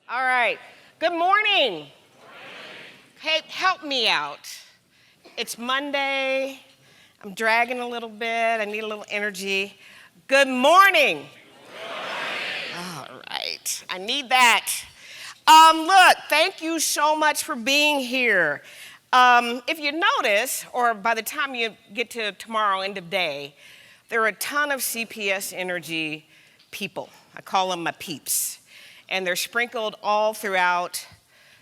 All right. Good morning. Hey, help me out. It's Monday. I'm dragging a little bit. I need a little energy. Good morning. All right. I need that. Look, thank you so much for being here. If you notice, or by the time you get to tomorrow, end of day, there are a ton of CPS Energy people. I call them my peeps. And they're sprinkled all throughout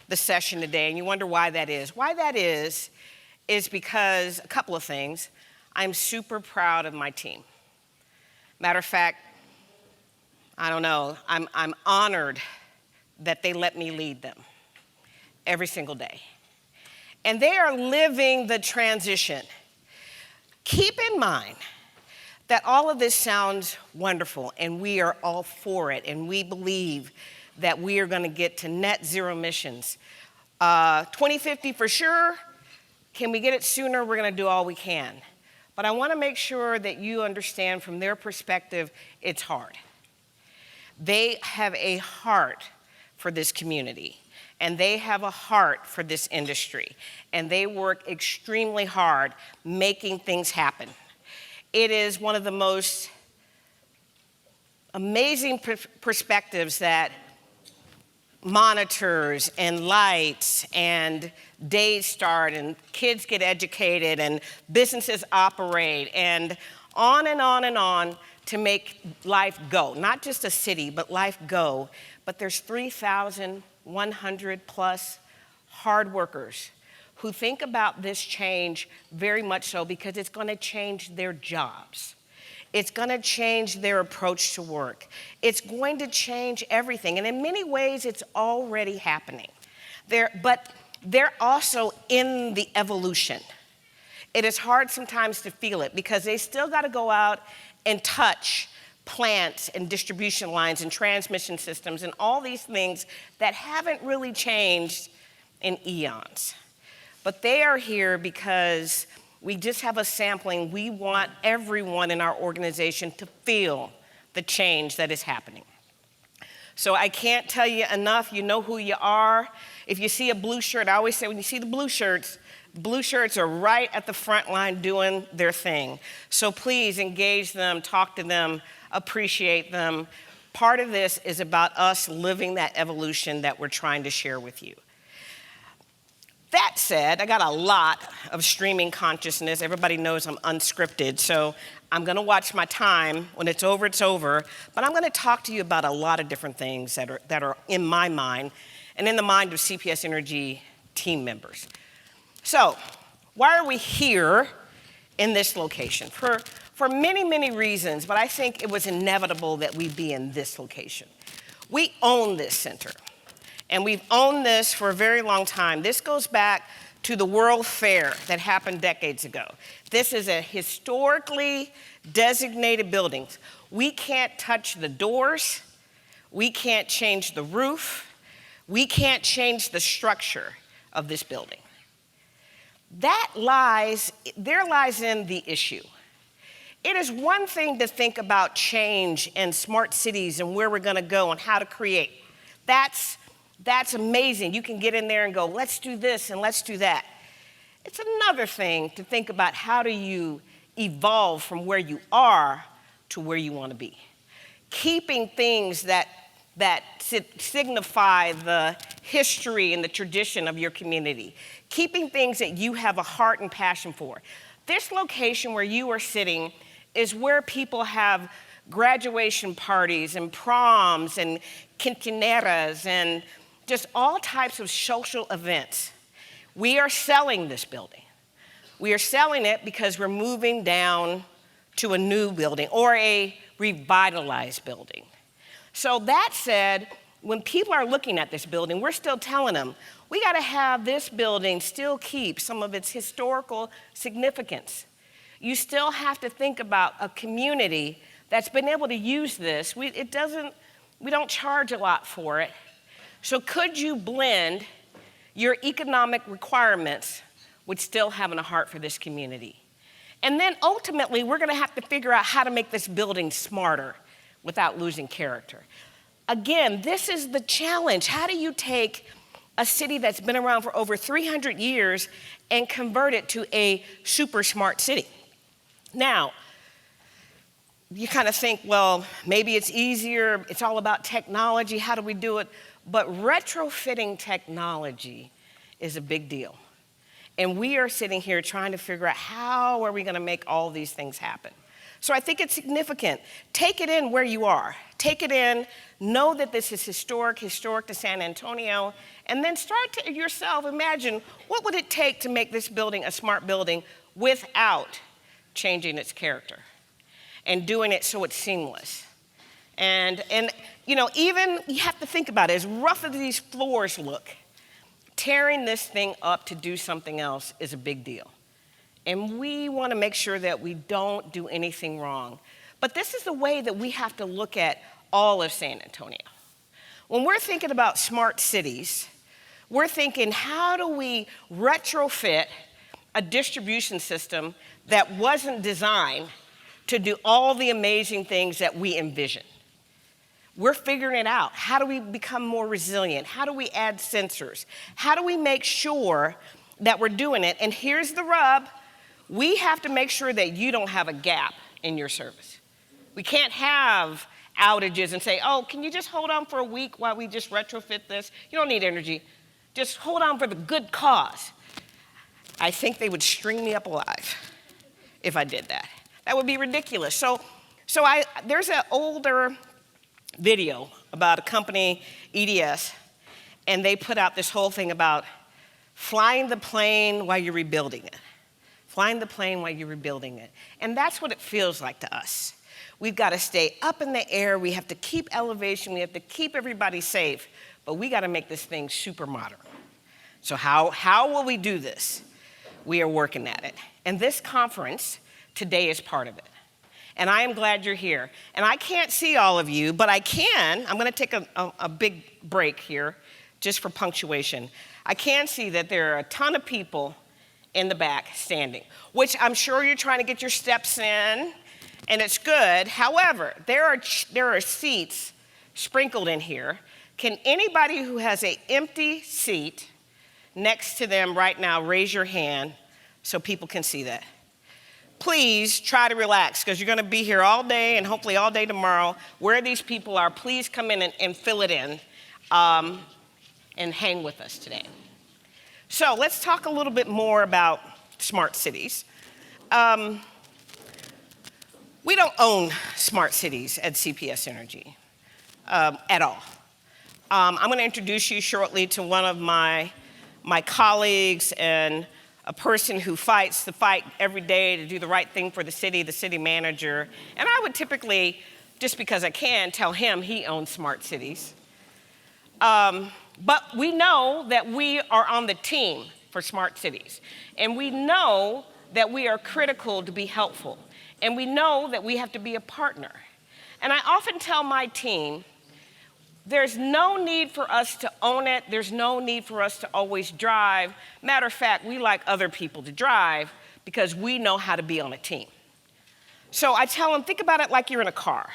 the session today. And you wonder why that is. Why that is because a couple of things. I'm super proud of my team. Matter of fact, I don't know, I'm honored that they let me lead them every single day. And they are living the transition. Keep in mind that all of this sounds wonderful, and we are all for it, and we believe that we are going to get to net zero emissions. 2050 for sure. Can we get it sooner? We're going to do all we can. But I want to make sure that you understand from their perspective, it's hard. They have a heart for this community, and they have a heart for this industry, and they work extremely hard making things happen. It is one of the most amazing perspectives that monitors and lights and days start and kids get educated and businesses operate and on and on and on to make life go. Not just a city, but life go. But there's 3,100 plus hard workers who think about this change very much so because it's going to change their jobs. It's going to change their approach to work. It's going to change everything. And in many ways, it's already happening. But they're also in the evolution. It is hard sometimes to feel it because they still got to go out and touch plants and distribution lines and transmission systems and all these things that haven't really changed in eons. But they are here because we just have a sampling. We want everyone in our organization to feel the change that is happening. So I can't tell you enough. You know who you are. If you see a blue shirt, I always say when you see the blue shirts are right at the front line doing their thing. So please engage them, talk to them, appreciate them. Part of this is about us living that evolution that we're trying to share with you. That said, I got a lot of streaming consciousness. Everybody knows I'm unscripted, so I'm going to watch my time. When it's over, it's over. But I'm going to talk to you about a lot of different things that are in my mind and in the mind of CPS Energy team members. So, why are we here in this location? For many, many reasons, but I think it was inevitable that we be in this location. We own this center. And we've owned this for a very long time. This goes back to the World Fair that happened decades ago. This is a historically designated building. We can't touch the doors. We can't change the roof. We can't change the structure of this building. There lies in the issue. It is one thing to think about change and smart cities and where we're going to go and how to create. That's amazing. You can get in there and go, let's do this and let's do that. It's another thing to think about how do you evolve from where you are to where you want to be. Keeping things that signify the history and the tradition of your community. Keeping things that you have a heart and passion for. This location where you are sitting is where people have graduation parties and proms and quinceañeras and just all types of social events. We are selling this building. We are selling it because we're moving down to a new building or a revitalized building. So that said, when people are looking at this building, we're still telling them, we got to have this building still keep some of its historical significance. You still have to think about a community that's been able to use this. We don't charge a lot for it. So could you blend your economic requirements with still having a heart for this community? And then ultimately, we're going to have to figure out how to make this building smarter without losing character. again, this is the challenge. How do you take a city that's been around for over 300 years and convert it to a super smart city? Now, you kind of think, well, maybe it's easier, it's all about technology, how do we do it? But retrofitting technology is a big deal. And we are sitting here trying to figure out how are we going to make all these things happen. So I think it's significant. Take it in where you are. Take it in, know that this is historic to San Antonio, and then start to yourself imagine what would it take to make this building a smart building without changing its character and doing it so it's seamless. And you know, even you have to think about it, as rough as these floors look, tearing this thing up to do something else is a big deal. And we want to make sure that we don't do anything wrong. But this is the way that we have to look at all of San Antonio. When we're thinking about smart cities, we're thinking, how do we retrofit a distribution system that wasn't designed to do all the amazing things that we envision? We're figuring it out. How do we become more resilient? How do we add sensors? How do we make sure that we're doing it? And here's the rub. We have to make sure that you don't have a gap in your service. We can't have outages and say, oh, can you just hold on for a week while we just retrofit this? You don't need energy. Just hold on for the good cause. I think they would string me up alive if I did that. That would be ridiculous. So there's an older video about a company, EDS, and they put out this whole thing about flying the plane while you're rebuilding it. Flying the plane while you're rebuilding it. And that's what it feels like to us. We've got to stay up in the air. We have to keep elevation. We have to keep everybody safe. But we got to make this thing super modern. So how will we do this? We are working at it. And this conference today is part of it. And I am glad you're here. And I can't see all of you, but I can. I'm going to take a big break here just for punctuation. I can see that there are a ton of people in the back standing, which I'm sure you're trying to get your steps in, and it's good. However, there are seats sprinkled in here. Can anybody who has an empty seat next to them right now raise your hand so people can see that? Please try to relax, because you're going to be here all day and hopefully all day tomorrow. Where these people are, please come in and fill it in and hang with us today. So let's talk a little bit more about smart cities. We don't own smart cities at CPS Energy at all. I'm going to introduce you shortly to one of my colleagues and a person who fights the fight every day to do the right thing for the city manager. And I would typically, just because I can, tell him he owns smart cities. But we know that we are on the team for smart cities. And we know that we are critical to be helpful. And we know that we have to be a partner. And I often tell my team, there's no need for us to own it. There's no need for us to always drive. Matter of fact, we like other people to drive because we know how to be on a team. So I tell them, think about it like you're in a car.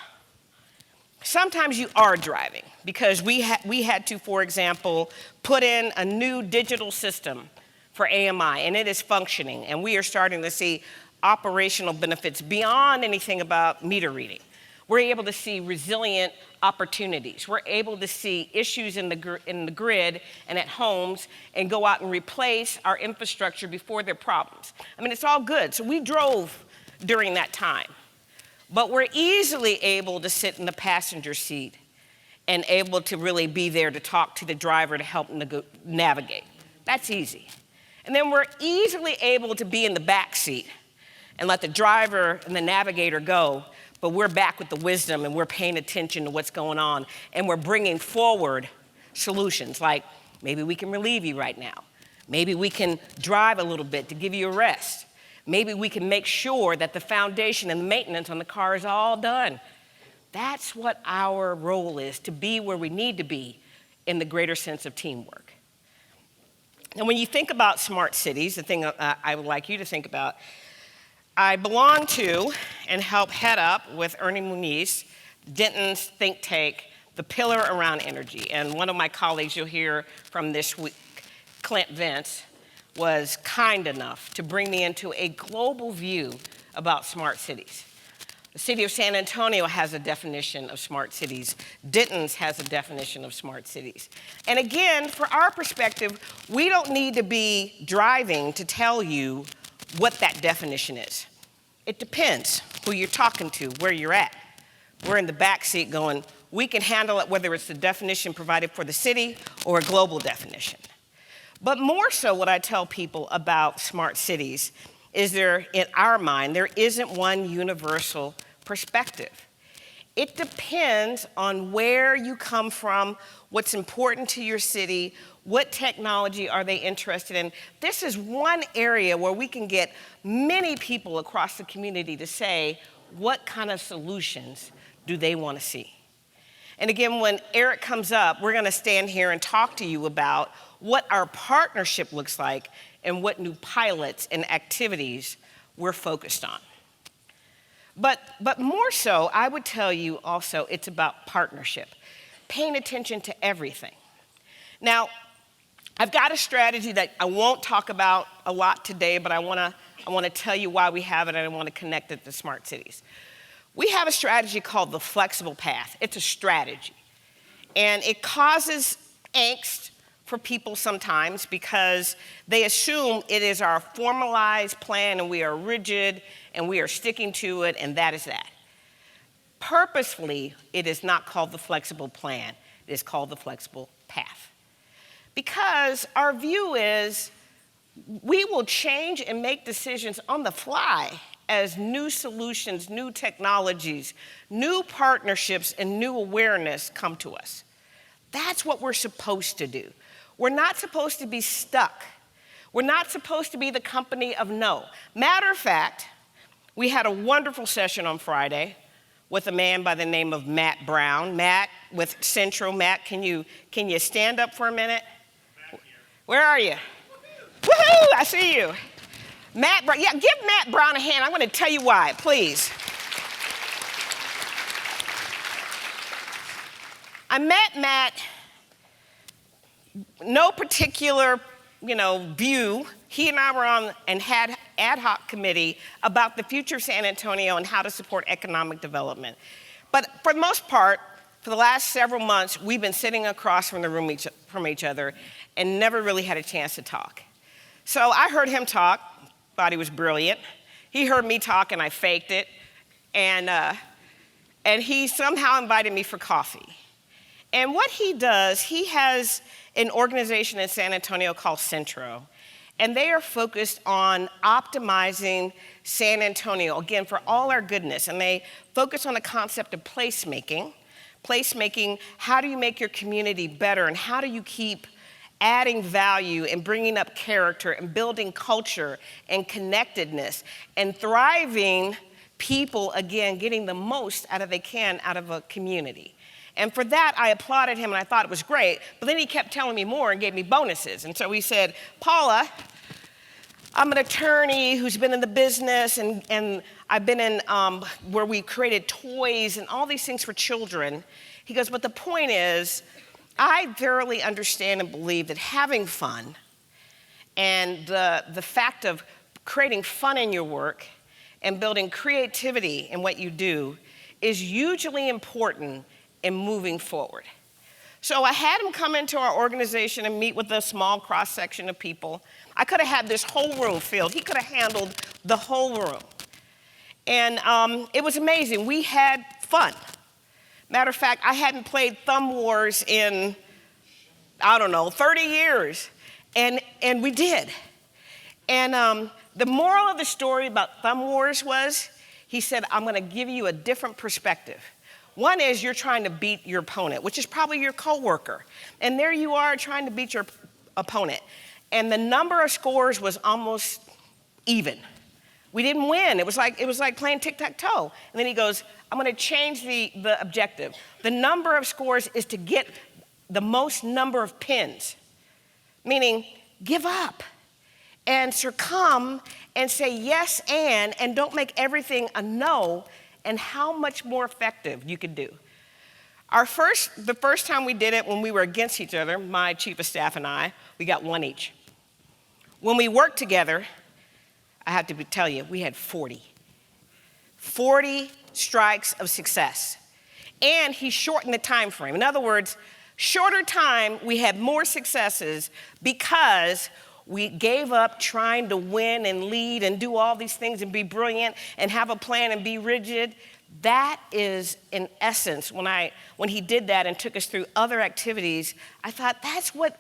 Sometimes you are driving because we had to, for example, put in a new digital system for AMI, and it is functioning. And we are starting to see operational benefits beyond anything about meter reading. We're able to see resilient opportunities. We're able to see issues in the grid and at homes and go out and replace our infrastructure before there are problems. I mean, it's all good. So we drove during that time. But we're easily able to sit in the passenger seat and able to really be there to talk to the driver to help navigate. That's easy. And then we're easily able to be in the back seat and let the driver and the navigator go, but we're back with the wisdom and we're paying attention to what's going on, and we're bringing forward solutions like maybe we can relieve you right now. Maybe we can drive a little bit to give you a rest. Maybe we can make sure that the foundation and the maintenance on the car is all done. That's what our role is, to be where we need to be in the greater sense of teamwork. And when you think about smart cities, the thing I would like you to think about, I belong to and help head up with Ernie Muniz, Denton's think tank, the pillar around energy. And one of my colleagues you'll hear from this week, Clint Vince, was kind enough to bring me into a global view about smart cities. The city of San Antonio has a definition of smart cities. Denton's has a definition of smart cities. And again, for our perspective, we don't need to be driving to tell you what that definition is. It depends who you're talking to, where you're at. We're in the back seat going, we can handle it whether it's the definition provided for the city or a global definition. But more so, what I tell people about smart cities is in our mind, there isn't one universal perspective. It depends on where you come from, what's important to your city, what technology are they interested in. This is one area where we can get many people across the community to say, what kind of solutions do they want to see? And again, when Eric comes up, we're going to stand here and talk to you about what our partnership looks like and what new pilots and activities we're focused on. But more so, I would tell you also it's about partnership, paying attention to everything. Now, I've got a strategy that I won't talk about a lot today, but I want to tell you why we have it, and I want to connect it to smart cities. We have a strategy called the flexible path. It's a strategy. And it causes angst for people sometimes because they assume it is our formalized plan and we are rigid and we are sticking to it, and that is that. Purposefully, it is not called the flexible plan. It is called the flexible path. Because our view is we will change and make decisions on the fly as new solutions, new technologies, new partnerships, and new awareness come to us. That's what we're supposed to do. We're not supposed to be stuck. We're not supposed to be the company of no. Matter of fact, we had a wonderful session on Friday with a man by the name of Matt Brown. Matt with Central. Matt, can you stand up for a minute? Where are you? Woohoo! I see you. Matt Brown. Yeah, give Matt Brown a hand. I'm going to tell you why, please. I met Matt, no particular, view. He and I were on and had ad hoc committee about the future of San Antonio and how to support economic development. But for the most part, for the last several months, we've been sitting across from the room from each other and never really had a chance to talk. So I heard him talk, thought he was brilliant. He heard me talk and I faked it. And he somehow invited me for coffee. And what he does, he has an organization in San Antonio called Centro. And they are focused on optimizing San Antonio, again, for all our goodness. And they focus on the concept of placemaking. Placemaking, how do you make your community better? And how do you keep adding value and bringing up character and building culture and connectedness and thriving people, again, getting the most they can out of a community. And for that, I applauded him and I thought it was great, but then he kept telling me more and gave me bonuses. And so he said, Paula, I'm an attorney who's been in the business and I've been in where we created toys and all these things for children. He goes, but the point is, I thoroughly understand and believe that having fun and the fact of creating fun in your work and building creativity in what you do is hugely important in moving forward. So I had him come into our organization and meet with a small cross-section of people. I could have had this whole room filled. He could have handled the whole room. And it was amazing. We had fun. Matter of fact, I hadn't played Thumb Wars in, 30 years. And we did. And the moral of the story about Thumb Wars was, he said, I'm going to give you a different perspective. One is you're trying to beat your opponent, which is probably your coworker. And there you are trying to beat your opponent. And the number of scores was almost even. We didn't win. It was like playing tic-tac-toe. And then he goes, I'm going to change the objective. The number of scores is to get the most number of pins, meaning give up and succumb and say yes and don't make everything a no, and how much more effective you could do. The first time we did it when we were against each other, my chief of staff and I, we got one each. When we worked together, I have to tell you, we had 40. 40 strikes of success. And he shortened the time frame. In other words, shorter time, we had more successes because we gave up trying to win and lead and do all these things and be brilliant and have a plan and be rigid. That is, in essence, when he did that and took us through other activities, I thought that's what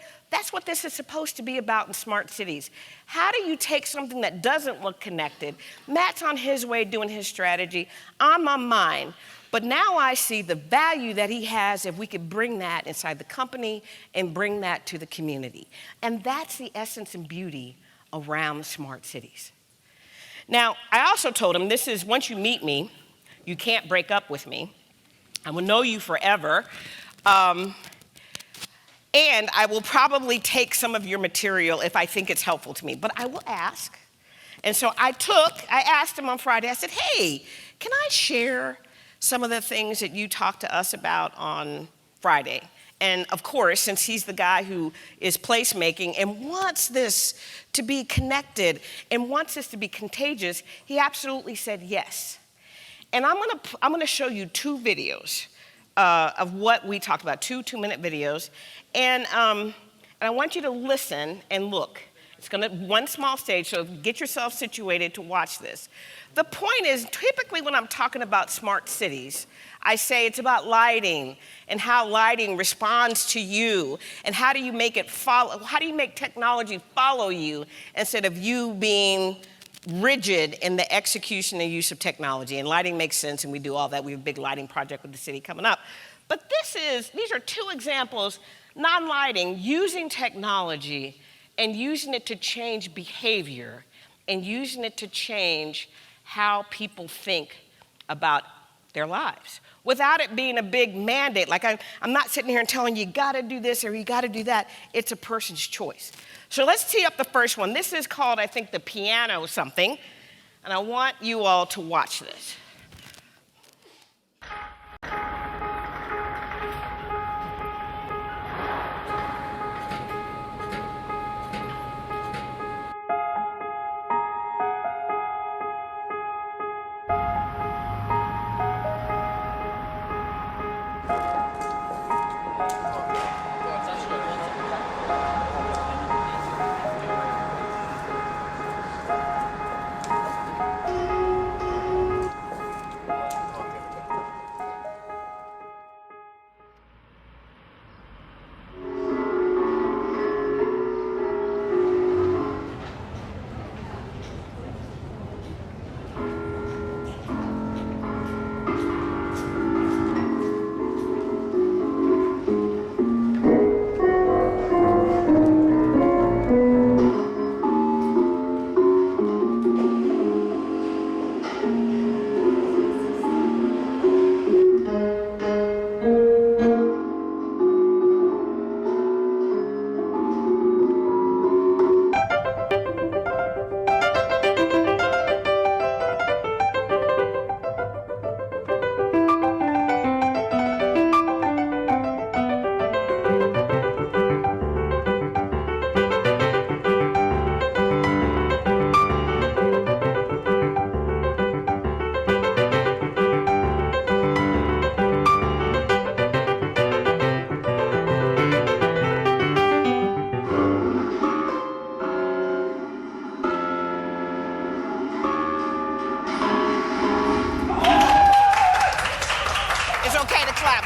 this is supposed to be about in smart cities. How do you take something that doesn't look connected? Matt's on his way doing his strategy. I'm on mine. But now I see the value that he has if we could bring that inside the company and bring that to the community. And that's the essence and beauty around smart cities. Now, I also told him, this is, once you meet me, you can't break up with me. I will know you forever. And I will probably take some of your material if I think it's helpful to me, but I will ask. And so I asked him on Friday, I said, hey, can I share some of the things that you talked to us about on Friday? And of course, since he's the guy who is placemaking and wants this to be connected and wants this to be contagious, he absolutely said yes. And I'm gonna show you 2 videos of what we talked about, 2-minute videos. And I want you to listen and look. It's one small stage, so get yourself situated to watch this. The point is, typically when I'm talking about smart cities, I say it's about lighting and how lighting responds to you and how do you make technology follow you instead of you being rigid in the execution and use of technology. And lighting makes sense, and we do all that. We have a big lighting project with the city coming up. But these are 2 examples, non-lighting, using technology and using it to change behavior and using it to change how people think about their lives. Without it being a big mandate, like I'm not sitting here and telling you gotta do this or you gotta do that. It's a person's choice. So let's tee up the first one. This is called, I think, the piano something, and I want you all to watch this.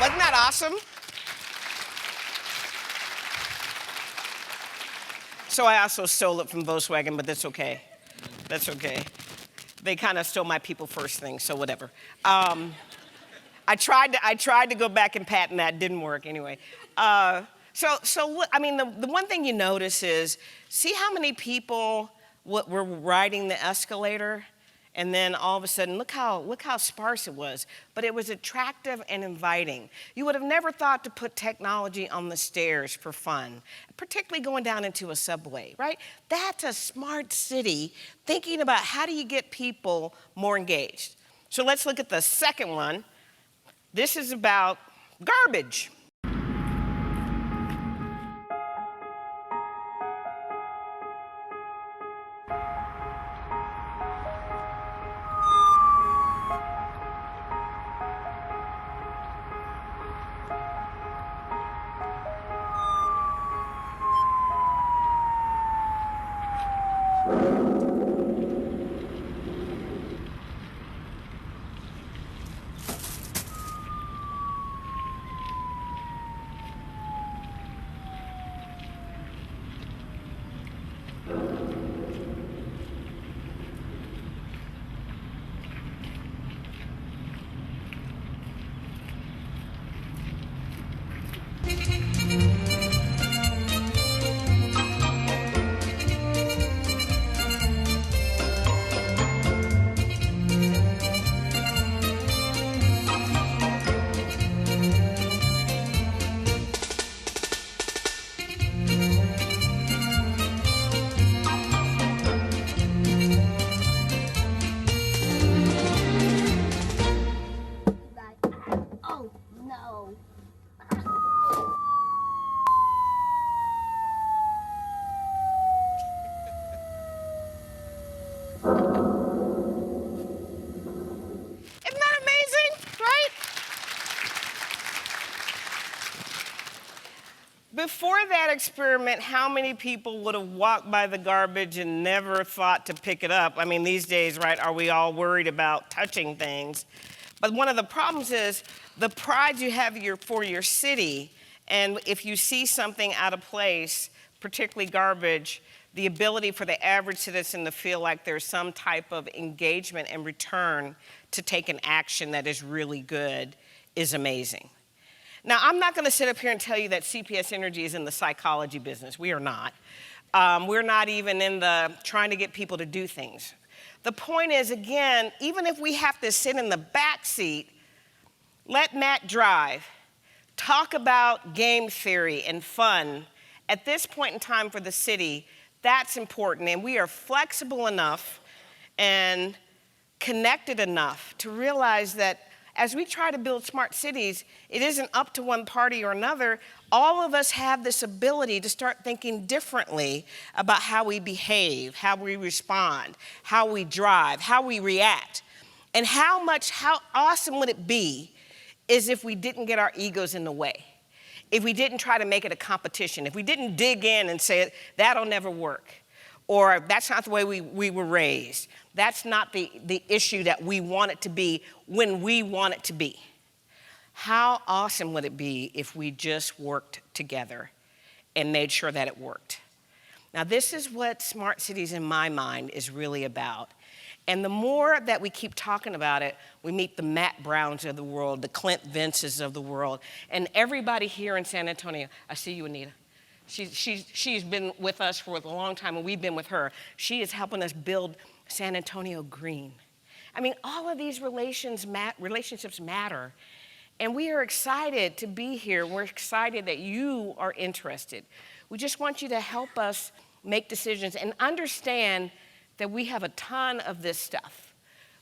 Wasn't that awesome? So I also stole it from Volkswagen, but that's okay. That's okay. They kind of stole my people first thing, so whatever. I tried to go back and patent that, didn't work anyway. The one thing you notice is, see how many people were riding the escalator? And then all of a sudden, look how sparse it was. But it was attractive and inviting. You would have never thought to put technology on the stairs for fun, particularly going down into a subway, right? That's a smart city thinking about how do you get people more engaged. So let's look at the second one. This is about Garbage. Oh, no. Isn't that amazing, right? Before that experiment, how many people would have walked by the garbage and never thought to pick it up? I mean, these days, right, are we all worried about touching things? But one of the problems is the pride you have for your city, and if you see something out of place, particularly garbage, the ability for the average citizen to feel like there's some type of engagement and return to take an action that is really good is amazing. Now, I'm not going to sit up here and tell you that CPS Energy is in the psychology business. We are not. We're not even in the trying to get people to do things. The point is, again, even if we have to sit in the back seat, let Matt drive. Talk about game theory and fun. At this point in time for the city, that's important. And we are flexible enough and connected enough to realize that as we try to build smart cities, it isn't up to one party or another. All of us have this ability to start thinking differently about how we behave, how we respond, how we drive, how we react. And how awesome would it be is if we didn't get our egos in the way, if we didn't try to make it a competition, if we didn't dig in and say, that'll never work, or that's not the way we were raised. That's not the issue that we want it to be when we want it to be. How awesome would it be if we just worked together and made sure that it worked? Now, this is what smart cities in my mind is really about. And the more that we keep talking about it, we meet the Matt Browns of the world, the Clint Vinces of the world, and everybody here in San Antonio. I see you, Anita. She's been with us for a long time, and we've been with her. She is helping us build San Antonio green. I mean, all of these relationships matter. And we are excited to be here. We're excited that you are interested. We just want you to help us make decisions and understand that we have a ton of this stuff.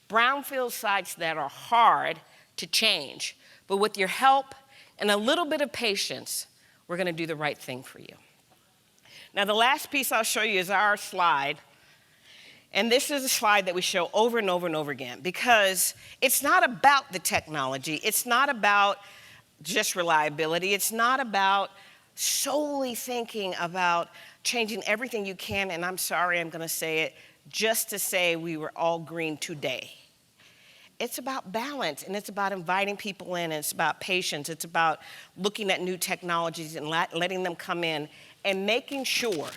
Brownfield sites that are hard to change. But with your help and a little bit of patience, we're going to do the right thing for you. Now, the last piece I'll show you is our slide. And this is a slide that we show over and over and over again because it's not about the technology. It's not about just reliability. It's not about solely thinking about changing everything you can, and I'm sorry, I'm going to say it, just to say we were all green today. It's about balance, and it's about inviting people in, and it's about patience. It's about looking at new technologies and letting them come in and making sure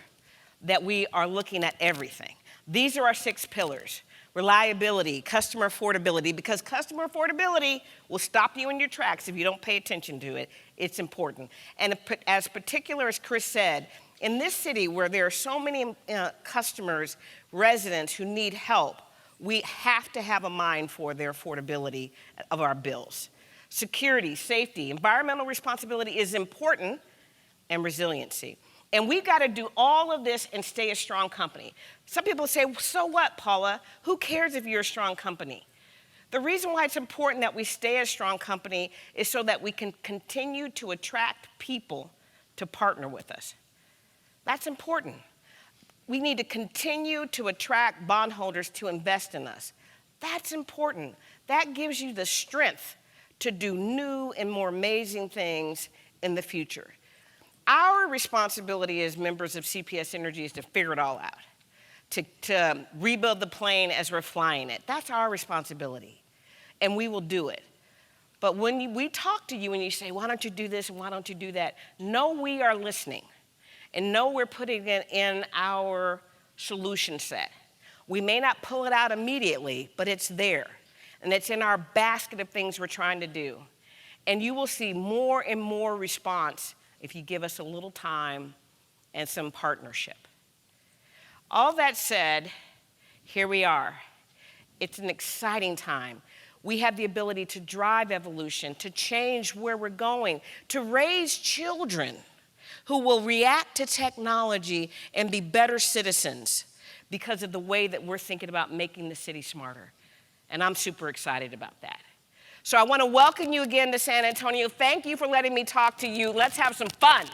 that we are looking at everything. These are our 6 pillars: reliability, customer affordability, because customer affordability will stop you in your tracks if you don't pay attention to it. It's important. And as particular as Chris said, in this city where there are so many customers, residents who need help, we have to have a mind for their affordability of our bills. Security, safety, environmental responsibility is important, and resiliency. And we've got to do all of this and stay a strong company. Some people say, so what, Paula? Who cares if you're a strong company? The reason why it's important that we stay a strong company is so that we can continue to attract people to partner with us. That's important. We need to continue to attract bondholders to invest in us. That's important. That gives you the strength to do new and more amazing things in the future. Our responsibility as members of CPS Energy is to figure it all out, to rebuild the plane as we're flying it. That's our responsibility, and we will do it. But when we talk to you and you say, why don't you do this and why don't you do that, know we are listening, and know we're putting it in our solution set. We may not pull it out immediately, but it's there, and it's in our basket of things we're trying to do. And you will see more and more response if you give us a little time and some partnership. All that said, here we are. It's an exciting time. We have the ability to drive evolution, to change where we're going, to raise children who will react to technology and be better citizens because of the way that we're thinking about making the city smarter. And I'm super excited about that. So I want to welcome you again to San Antonio. Thank you for letting me talk to you. Let's have some fun.